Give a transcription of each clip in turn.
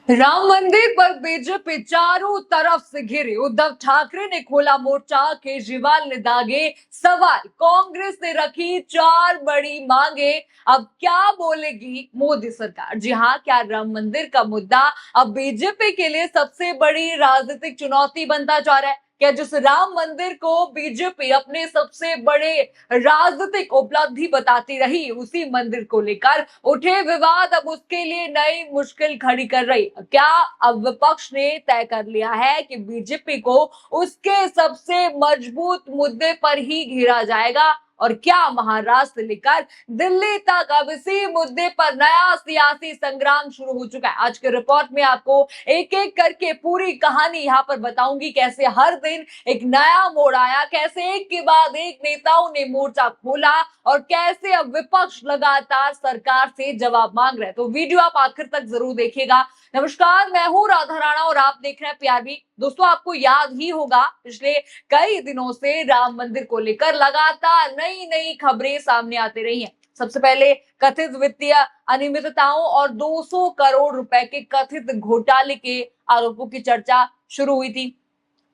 राम मंदिर पर बीजेपी चारों तरफ से घिरी। उद्धव ठाकरे ने खोला मोर्चा, केजरीवाल ने दागे सवाल, कांग्रेस ने रखी चार बड़ी मांगे। अब क्या बोलेगी मोदी सरकार? जी हाँ, क्या राम मंदिर का मुद्दा अब बीजेपी के लिए सबसे बड़ी राजनीतिक चुनौती बनता जा रहा है? क्या जिस राम मंदिर को बीजेपी अपने सबसे बड़े राजनीतिक उपलब्धि बताती रही, उसी मंदिर को लेकर उठे विवाद अब उसके लिए नई मुश्किल खड़ी कर रही? क्या अब विपक्ष ने तय कर लिया है कि बीजेपी को उसके सबसे मजबूत मुद्दे पर ही घेरा जाएगा? और क्या महाराष्ट्र से लेकर दिल्ली तक अब इसी मुद्दे पर नया सियासी संग्राम शुरू हो चुका है? आज के रिपोर्ट में आपको एक एक करके पूरी कहानी यहाँ पर बताऊंगी, कैसे हर दिन एक नया मोड़ आया, कैसे एक के बाद एक नेताओं ने मोर्चा खोला और कैसे अब विपक्ष लगातार सरकार से जवाब मांग रहे हैं। तो वीडियो आप आखिर तक जरूर देखिएगा। नमस्कार, मैं हूं राधा राणा और आप देख रहे हैं पीआरबी। दोस्तों, आपको याद ही होगा पिछले कई दिनों से राम मंदिर को लेकर लगातार नई नई खबरें सामने आती रही हैं। सबसे पहले कथित वित्तीय अनियमितताओं और 200 करोड़ रुपए के कथित घोटाले के आरोपों की चर्चा शुरू हुई थी।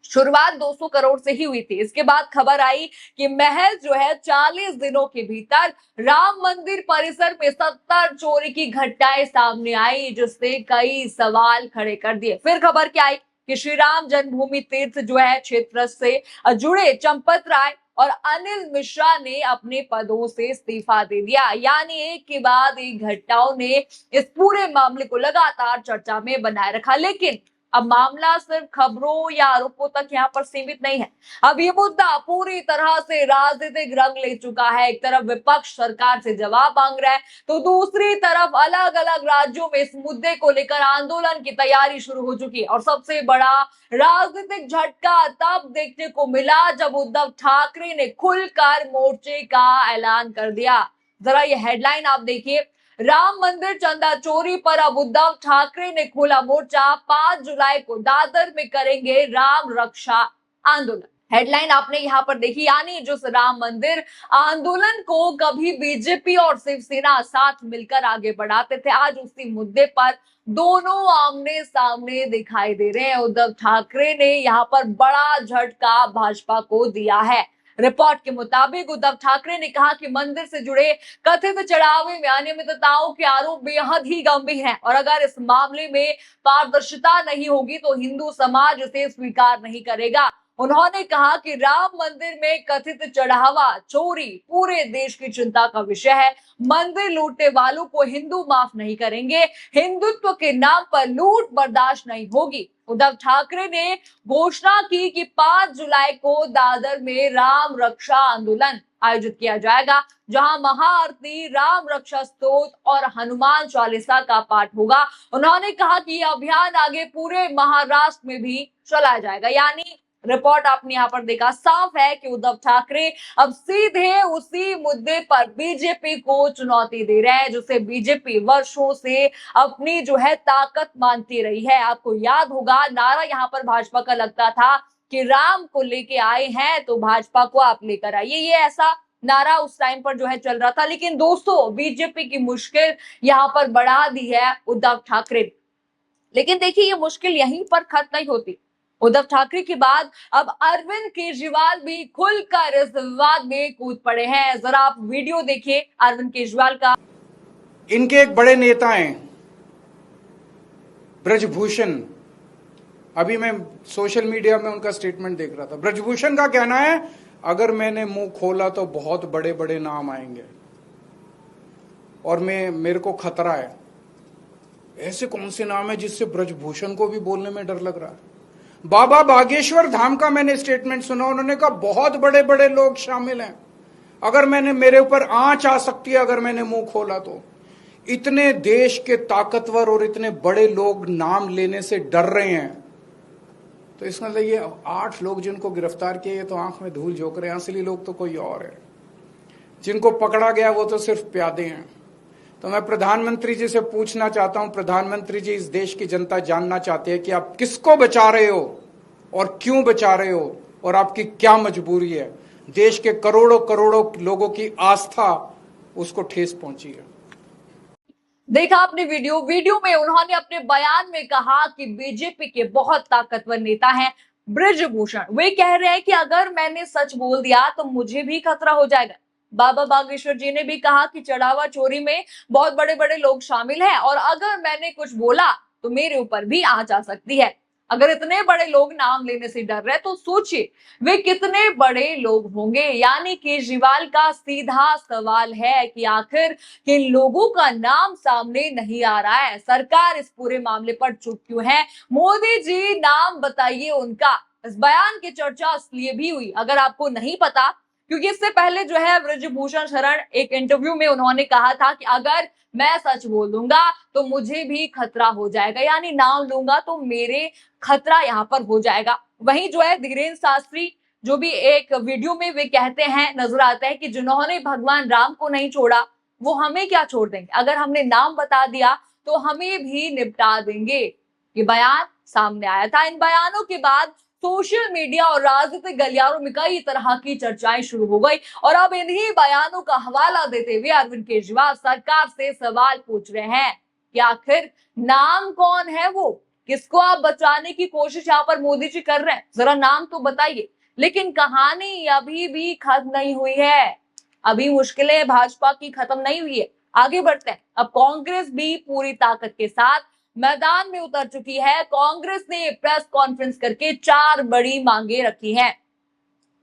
शुरुआत 200 करोड़ से ही हुई थी। इसके बाद खबर आई कि महज जो है 40 दिनों के भीतर राम मंदिर परिसर में 70 चोरी की घटनाएं सामने आई, जिससे कई सवाल खड़े कर दिए। फिर खबर क्या आई कि श्री राम जन्मभूमि तीर्थ जो है क्षेत्र से जुड़े चंपत राय और अनिल मिश्रा ने अपने पदों से इस्तीफा दे दिया। यानी एक के बाद एक घटनाओं ने इस पूरे मामले को लगातार चर्चा में बनाए रखा। लेकिन अब मामला सिर्फ खबरों या आरोपों तक यहाँ पर सीमित नहीं है। अब ये मुद्दा पूरी तरह से राजनीतिक रंग ले चुका है। एक तरफ विपक्ष सरकार से जवाब मांग रहा है, तो दूसरी तरफ अलग अलग राज्यों में इस मुद्दे को लेकर आंदोलन की तैयारी शुरू हो चुकी है। और सबसे बड़ा राजनीतिक झटका तब देखने को मिला जब उद्धव ठाकरे ने खुलकर मोर्चे का ऐलान कर दिया। जरा ये हेडलाइन आप देखिए, राम मंदिर चंदा चोरी पर अब उद्धव ठाकरे ने खोला मोर्चा, 5 जुलाई को दादर में करेंगे राम रक्षा आंदोलन। हेडलाइन आपने यहाँ पर देखी। यानी जो राम मंदिर आंदोलन को कभी बीजेपी और शिवसेना साथ मिलकर आगे बढ़ाते थे, आज उसी मुद्दे पर दोनों आमने सामने दिखाई दे रहे हैं। उद्धव ठाकरे ने यहाँ पर बड़ा झटका भाजपा को दिया है। रिपोर्ट के मुताबिक उद्धव ठाकरे ने कहा कि मंदिर से जुड़े कथित चढ़ावे में अनियमितताओं के आरोप बेहद ही गंभीर हैं और अगर इस मामले में पारदर्शिता नहीं होगी तो हिंदू समाज इसे स्वीकार नहीं करेगा। उन्होंने कहा कि राम मंदिर में कथित चढ़ावा चोरी पूरे देश की चिंता का विषय है। मंदिर लूटने वालों को हिंदू माफ नहीं करेंगे। हिंदुत्व के नाम पर लूट बर्दाश्त नहीं होगी। उद्धव ठाकरे ने घोषणा की कि 5 जुलाई को दादर में राम रक्षा आंदोलन आयोजित किया जाएगा, जहां महाआरती, राम रक्षा स्तोत्र और हनुमान चालीसा का पाठ होगा। उन्होंने कहा कि यह अभियान आगे पूरे महाराष्ट्र में भी चलाया जाएगा। यानी रिपोर्ट आपने यहाँ पर देखा, साफ है कि उद्धव ठाकरे अब सीधे उसी मुद्दे पर बीजेपी को चुनौती दे रहे हैं, जिसे बीजेपी वर्षों से अपनी जो है ताकत मानती रही है। आपको याद होगा नारा यहाँ पर भाजपा का लगता था कि राम को लेके आए हैं तो भाजपा को आप लेकर आइए, ये ऐसा नारा उस टाइम पर जो है चल रहा था। लेकिन दोस्तों, बीजेपी की मुश्किल यहाँ पर बढ़ा दी है उद्धव ठाकरे। लेकिन देखिए, ये मुश्किल यहीं पर खत्म नहीं होती। उद्धव ठाकरे के बाद अब अरविंद केजरीवाल भी खुलकर इस विवाद में कूद पड़े हैं। जरा आप वीडियो देखिए अरविंद केजरीवाल का। इनके एक बड़े नेता हैं ब्रजभूषण, अभी मैं सोशल मीडिया में उनका स्टेटमेंट देख रहा था। ब्रजभूषण का कहना है, अगर मैंने मुंह खोला तो बहुत बड़े बड़े नाम आएंगे और मेरे को खतरा है। ऐसे कौन से नाम है जिससे ब्रजभूषण को भी बोलने में डर लग रहा है? बाबा बागेश्वर धाम का मैंने स्टेटमेंट सुना, उन्होंने कहा बहुत बड़े बड़े लोग शामिल हैं, अगर मेरे ऊपर आंच आ सकती है अगर मैंने मुंह खोला तो। इतने देश के ताकतवर और इतने बड़े लोग नाम लेने से डर रहे हैं, तो इसका मतलब ये 8 लोग जिनको गिरफ्तार किए, ये तो आंख में धूल झोंक रहे हैं। असली लोग तो कोई और है। जिनको पकड़ा गया वो तो सिर्फ प्यादे हैं। तो मैं प्रधानमंत्री जी से पूछना चाहता हूं, प्रधानमंत्री जी, इस देश की जनता जानना चाहती है कि आप किसको बचा रहे हो और क्यों बचा रहे हो और आपकी क्या मजबूरी है। देश के करोड़ों करोड़ों लोगों की आस्था उसको ठेस पहुंची है। देखा आपने वीडियो में उन्होंने अपने बयान में कहा कि बीजेपी के बहुत ताकतवर नेता हैं ब्रजभूषण। वे कह रहे हैं कि अगर मैंने सच बोल दिया तो मुझे भी खतरा हो जाएगा। बाबा बागेश्वर जी ने भी कहा कि चढ़ावा चोरी में बहुत बड़े बड़े लोग शामिल हैं और अगर मैंने कुछ बोला तो मेरे ऊपर भी आंच आ सकती है। अगर इतने बड़े लोग नाम लेने से डर रहे तो सोचिए वे कितने बड़े लोग होंगे। यानी केजरीवाल का सीधा सवाल है कि आखिर किन लोगों का नाम सामने नहीं आ रहा है, सरकार इस पूरे मामले पर चुप क्यों है? मोदी जी नाम बताइए उनका। इस बयान की चर्चा इसलिए भी हुई, अगर आपको नहीं पता, क्योंकि इससे पहले जो है ब्रजभूषण शरण एक इंटरव्यू में उन्होंने कहा था कि अगर मैं सच बोल दूंगा तो मुझे भी खतरा हो जाएगा, यानी नाम लूंगा तो मेरे खतरा यहाँ पर हो जाएगा। वहीं जो है धीरेन्द्र शास्त्री जो भी एक वीडियो में वे कहते हैं, नजर आता है कि जिन्होंने भगवान राम को नहीं छोड़ा वो हमें क्या छोड़ देंगे, अगर हमने नाम बता दिया तो हमें भी निपटा देंगे। ये बयान सामने आया था। इन बयानों के बाद सोशल मीडिया और राजनीतिक गलियारों में कई तरह की चर्चाएं शुरू हो गई और अब इन्हीं बयानों का हवाला देते हुए अरविंद केजरीवाल सरकार से सवाल पूछ रहे हैं कि आखिर नाम कौन है वो, किसको आप बचाने की कोशिश यहाँ पर मोदी जी कर रहे हैं, जरा नाम तो बताइए। लेकिन कहानी अभी भी खत्म नहीं हुई है, अभी मुश्किलें भाजपा की खत्म नहीं हुई है। आगे बढ़ते हैं। अब कांग्रेस भी पूरी ताकत के साथ मैदान में उतर चुकी है। कांग्रेस ने प्रेस कॉन्फ्रेंस करके 4 बड़ी मांगे रखी हैं।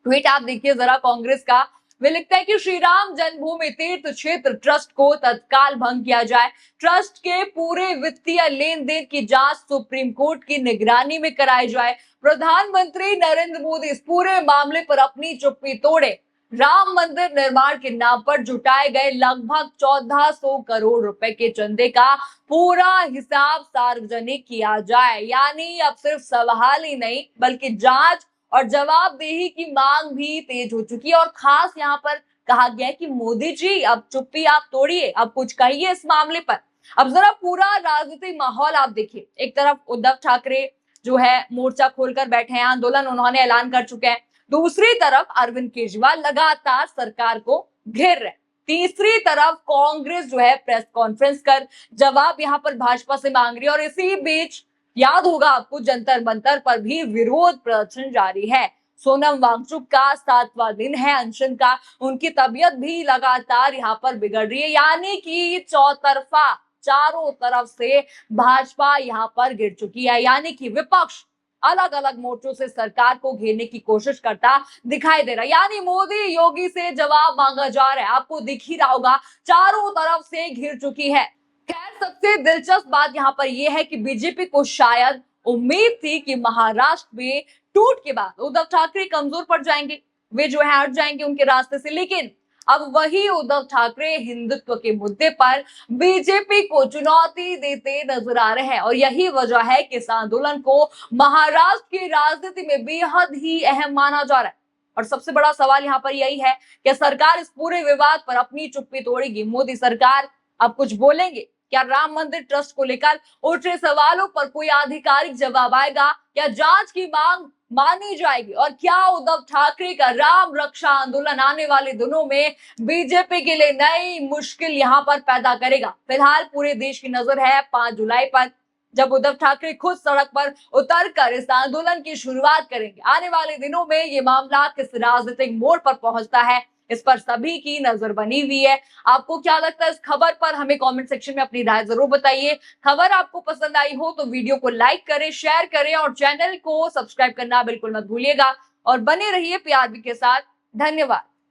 ट्वीट आप देखिए जरा कांग्रेस का। वे लिखता है कि श्री राम जन्मभूमि तीर्थ क्षेत्र ट्रस्ट को तत्काल भंग किया जाए। ट्रस्ट के पूरे वित्तीय लेन देन की जांच सुप्रीम कोर्ट की निगरानी में कराई जाए। प्रधानमंत्री नरेंद्र मोदी इस पूरे मामले पर अपनी चुप्पी तोड़े। राम मंदिर निर्माण के नाम पर जुटाए गए लगभग 1400 करोड़ रुपए के चंदे का पूरा हिसाब सार्वजनिक किया जाए। यानी अब सिर्फ सवाल ही नहीं बल्कि जांच और जवाबदेही की मांग भी तेज हो चुकी है। और खास यहाँ पर कहा गया है कि मोदी जी अब चुप्पी आप तोड़िए, अब कुछ कहिए इस मामले पर। अब जरा पूरा राजनीतिक माहौल आप देखिए। एक तरफ उद्धव ठाकरे जो है मोर्चा खोलकर बैठे हैं, आंदोलन उन्होंने ऐलान कर चुके हैं। दूसरी तरफ अरविंद केजरीवाल लगातार सरकार को घेर रहे। तीसरी तरफ कांग्रेस जो है प्रेस कॉन्फ्रेंस कर जवाब यहाँ पर भाजपा से मांग रही है और इसी बीच याद होगा आपको जंतर मंतर पर भी विरोध प्रदर्शन जारी है। सोनम वांगचुक का 7वां दिन है अनशन का, उनकी तबीयत भी लगातार यहाँ पर बिगड़ रही है। यानी कि चौतरफा चारों तरफ से भाजपा यहाँ पर गिर चुकी है। यानी कि विपक्ष अलग अलग मोर्चों से सरकार को घेरने की कोशिश करता दिखाई दे रहा है। यानी मोदी योगी से जवाब मांगा जा रहा है, आपको दिख ही रहा होगा चारों तरफ से घिर चुकी है। खैर सबसे दिलचस्प बात यहाँ पर यह है कि बीजेपी को शायद उम्मीद थी कि महाराष्ट्र में टूट के बाद उद्धव ठाकरे कमजोर पड़ जाएंगे, वे जो है हट जाएंगे उनके रास्ते से। लेकिन अब वही उद्धव ठाकरे हिंदुत्व के मुद्दे पर बीजेपी को चुनौती देते नजर आ रहे हैं और यही वजह है कि इस आंदोलन को महाराष्ट्र की राजनीति में बेहद ही अहम माना जा रहा है। और सबसे बड़ा सवाल यहाँ पर यही है कि सरकार इस पूरे विवाद पर अपनी चुप्पी तोड़ेगी, मोदी सरकार अब कुछ बोलेंगे क्या? राम मंदिर ट्रस्ट को लेकर उठे सवालों पर कोई आधिकारिक जवाब आएगा? क्या जांच की मांग मानी जाएगी? और क्या उद्धव ठाकरे का राम रक्षा आंदोलन आने वाले दिनों में बीजेपी के लिए नई मुश्किल यहां पर पैदा करेगा? फिलहाल पूरे देश की नजर है 5 जुलाई पर, जब उद्धव ठाकरे खुद सड़क पर उतरकर इस आंदोलन की शुरुआत करेंगे। आने वाले दिनों में ये मामला किस राजनीतिक मोड़ पर पहुंचता है, इस पर सभी की नजर बनी हुई है। आपको क्या लगता है इस खबर पर? हमें कमेंट सेक्शन में अपनी राय जरूर बताइए। खबर आपको पसंद आई हो तो वीडियो को लाइक करें, शेयर करें और चैनल को सब्सक्राइब करना बिल्कुल मत भूलिएगा। और बने रहिए पीआरबी के साथ। धन्यवाद।